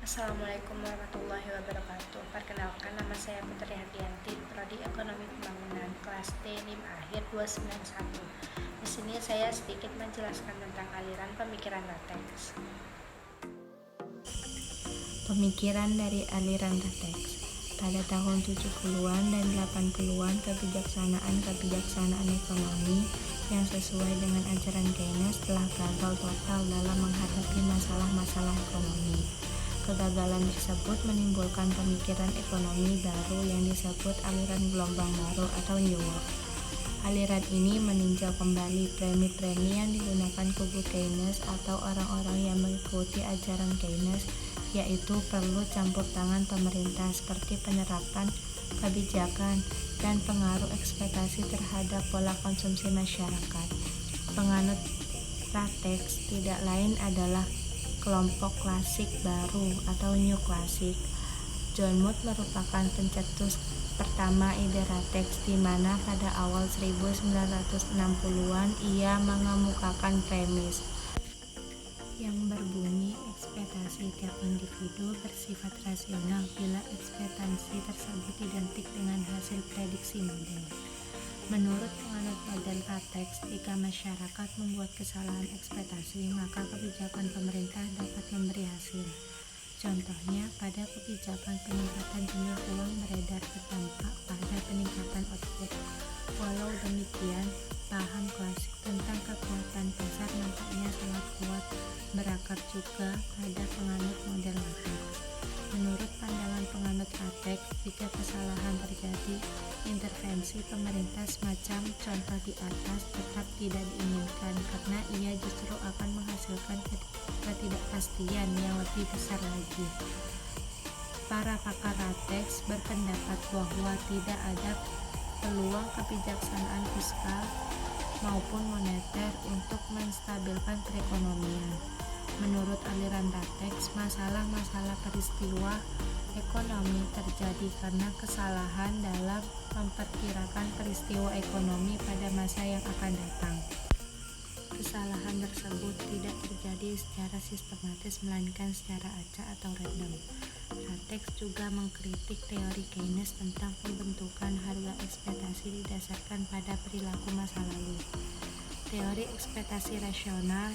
Assalamualaikum warahmatullahi wabarakatuh. Perkenalkan, nama saya Putri Hardianti, Prodi Ekonomi Pembangunan, kelas D NIM akhir 291. Di sini saya sedikit menjelaskan tentang aliran pemikiran Latex. Pemikiran dari aliran Latex. Pada tahun 70-an dan 80-an, kebijaksanaan ekonomi yang sesuai dengan ajaran Keynes telah gagal total dalam menghadapi masalah-masalah ekonomi. Kegagalan tersebut menimbulkan pemikiran ekonomi baru yang disebut aliran gelombang baru atau New World. Aliran ini meninjau kembali premi-premi yang digunakan kubu Keynes atau orang-orang yang mengikuti ajaran Keynes, yaitu perlu campur tangan pemerintah seperti penerapan kebijakan dan pengaruh ekspektasi terhadap pola konsumsi masyarakat. Penganut Latex tidak lain adalah kelompok klasik baru atau New Classic. John Mood merupakan pencetus pertama ide Latex, di mana pada awal 1960-an ia mengemukakan premis yang berbunyi ekspektasi tiap individu bersifat rasional bila ekspektasi tersebut identik dengan hasil prediksi model. Menurut penganut model Latex, jika masyarakat membuat kesalahan ekspektasi, maka kebijakan pemerintah dapat memberi hasil. Contohnya, pada kebijakan peningkatan jumlah uang beredar berdampak pada peningkatan output. Walau demikian, paham klasik tentang kekuatan pasar nampaknya sangat kuat berakar juga pada penganut model Latex. Menurut pandangan penganut Latex, jika kesalahan terjadi, intervensi pemerintah semacam contoh di atas tetap tidak diinginkan karena ia justru akan menghasilkan ketidakpastian yang lebih besar lagi. Para pakar Latex berpendapat bahwa tidak ada peluang kebijaksanaan fiskal maupun moneter untuk menstabilkan perekonomian. Menurut aliran Latex, masalah-masalah peristiwa ekonomi terjadi karena kesalahan dalam memperkirakan peristiwa ekonomi pada masa yang akan datang. Kesalahan tersebut tidak terjadi secara sistematis melainkan secara acak atau random. Latex juga mengkritik teori Keynes tentang pembentukan harga ekspektasi didasarkan pada perilaku masa lalu. Teori ekspektasi rasional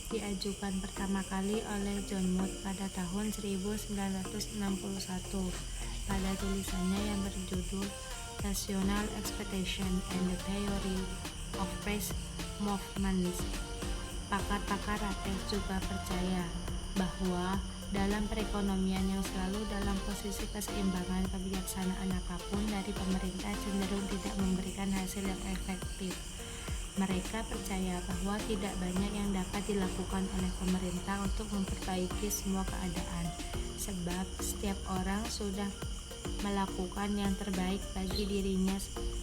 diajukan pertama kali oleh John Mood pada tahun 1961 pada tulisannya yang berjudul Rational Expectation and the Theory of Price Movements. Pakar-pakar Latex juga percaya bahwa dalam perekonomian yang selalu dalam posisi keseimbangan, kebijaksanaan apapun dari pemerintah cenderung tidak memberikan hasil yang efektif. Mereka percaya bahwa tidak banyak yang dapat dilakukan oleh pemerintah untuk memperbaiki semua keadaan, sebab setiap orang sudah melakukan yang terbaik bagi dirinya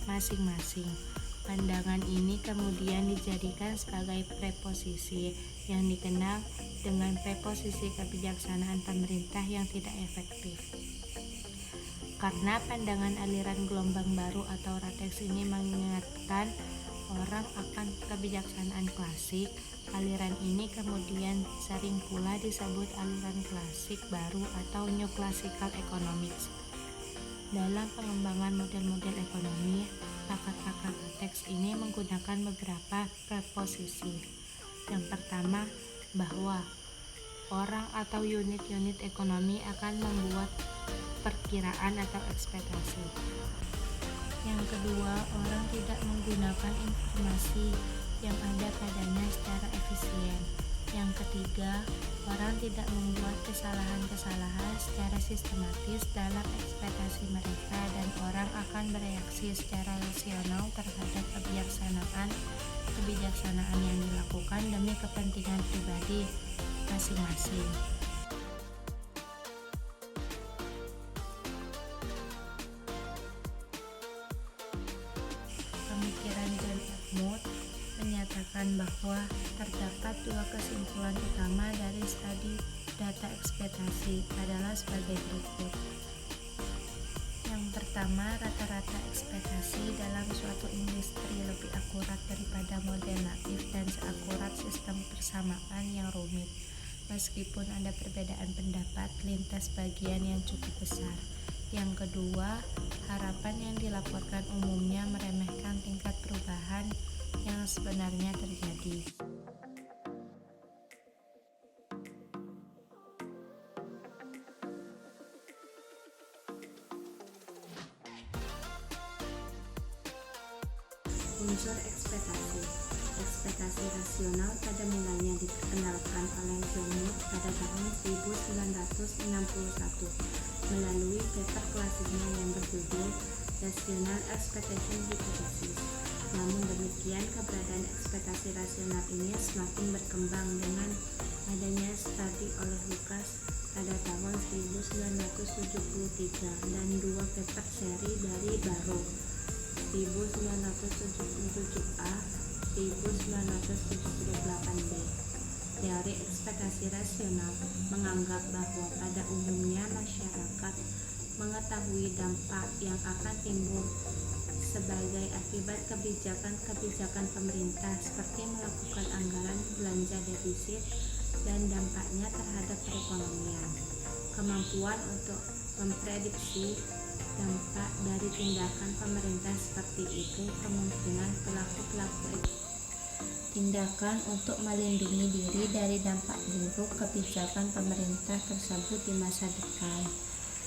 masing-masing. Pandangan ini kemudian dijadikan sebagai preposisi yang dikenal dengan preposisi kebijaksanaan pemerintah yang tidak efektif. Karena pandangan aliran gelombang baru atau Latex ini mengingatkan orang akan kebijaksanaan klasik, aliran ini kemudian sering pula disebut aliran klasik baru atau New Classical Economics. Dalam pengembangan model-model ekonomi, pakar-pakar Latex ini menggunakan beberapa preposisi. Yang pertama, bahwa orang atau unit-unit ekonomi akan membuat perkiraan atau ekspektasi. Yang kedua, orang tidak menggunakan informasi yang ada padanya secara efisien. Yang ketiga, orang tidak membuat kesalahan-kesalahan secara sistematis dalam ekspektasi mereka dan orang akan bereaksi secara rasional terhadap kebijaksanaan yang dilakukan demi kepentingan pribadi masing-masing. Pemikiran John F. Mood menyatakan bahwa terdapat dua kesimpulan utama dari studi data ekspektasi adalah sebagai berikut. Yang pertama, rata-rata ekspektasi dalam suatu industri lebih akurat daripada model natif dan seakurat sistem persamaan yang rumit. meskipun ada perbedaan pendapat lintas bagian yang cukup besar. Yang kedua, harapan yang dilaporkan umumnya meremehkan tingkat perubahan yang sebenarnya terjadi. Unsur ekspektasi. Ekspektasi rasional pada mulanya diperkenalkan oleh John Moore pada tahun 1961 melalui paper klasiknya yang berjudul Rational Expectation Hypothesis. Namun demikian, keberadaan ekspektasi rasional ini semakin berkembang dengan adanya studi oleh Lucas pada tahun 1973 dan dua paper seri dari Barrow 1977A 1978B. Teori ekspektasi rasional menganggap bahwa pada umumnya masyarakat mengetahui dampak yang akan timbul sebagai akibat kebijakan-kebijakan pemerintah seperti melakukan anggaran belanja defisit dan dampaknya terhadap perekonomian. Kemampuan untuk memprediksi dampak dari tindakan pemerintah seperti itu kemungkinan pelaku-pelaku tindakan untuk melindungi diri dari dampak buruk kebijakan pemerintah tersebut di masa depan.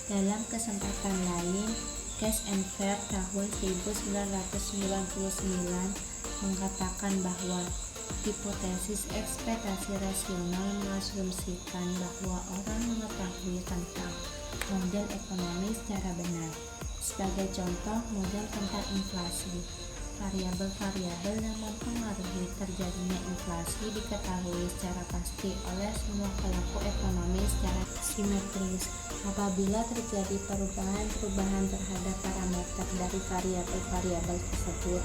Dalam kesempatan lain, Cash and Fair tahun 1999 mengatakan bahwa hipotesis ekspektasi rasional mengasumsikan bahwa orang mengetahui tentang model ekonomi secara benar. Sebagai contoh, model tentang inflasi. Variabel-variabel yang mempengaruhi terjadinya inflasi diketahui secara pasti oleh semua pelaku ekonomi secara simetris. Apabila terjadi perubahan-perubahan terhadap parameter dari variabel-variabel tersebut,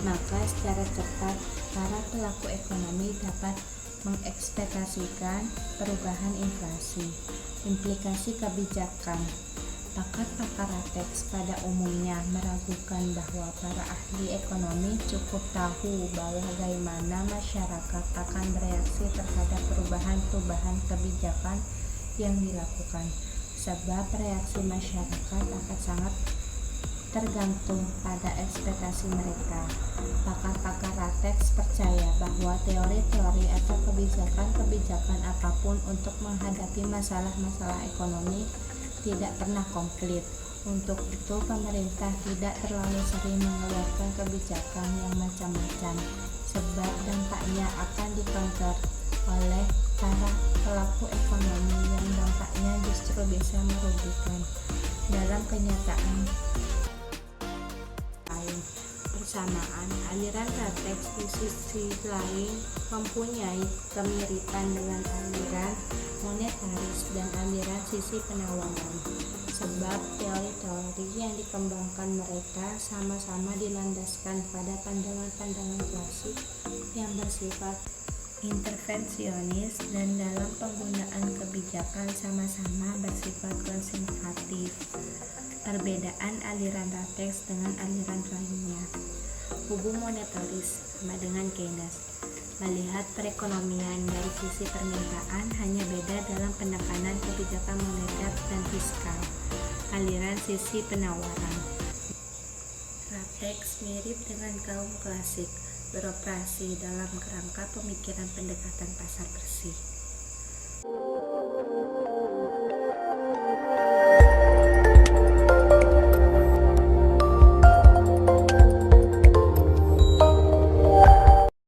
maka secara cepat para pelaku ekonomi dapat mengekspektasikan perubahan inflasi. Implikasi kebijakan. Pakar-pakar Ratex pada umumnya meragukan bahwa para ahli ekonomi cukup tahu bagaimana masyarakat akan bereaksi terhadap perubahan-perubahan kebijakan yang dilakukan, sebab reaksi masyarakat akan sangat tergantung pada ekspektasi mereka. Pakar-pakar Ratex percaya bahwa teori-teori atau kebijakan-kebijakan apapun untuk menghadapi masalah-masalah ekonomi tidak pernah komplit. Untuk itu, pemerintah tidak terlalu sering mengeluarkan kebijakan yang macam-macam, sebab dampaknya akan di-counter oleh para pelaku ekonomi yang dampaknya justru bisa merugikan. Dalam kenyataan lain, bersamaan, aliran Ratex di sisi lain mempunyai kemiripan dengan aliran monetaris dan aliran sisi penawaran, sebab teori-teori yang dikembangkan mereka sama-sama dilandaskan pada pandangan-pandangan klasik yang bersifat intervensionis dan dalam penggunaan kebijakan sama-sama bersifat konservatif. Perbedaan aliran Ratex dengan aliran lainnya. Kubu monetaris sama dengan Keynes melihat perekonomian dari sisi permintaan hanya beda dalam penekanan kebijakan moneter dan fiskal. Aliran sisi penawaran. Ratex mirip dengan kaum klasik, beroperasi dalam kerangka pemikiran pendekatan pasar bersih.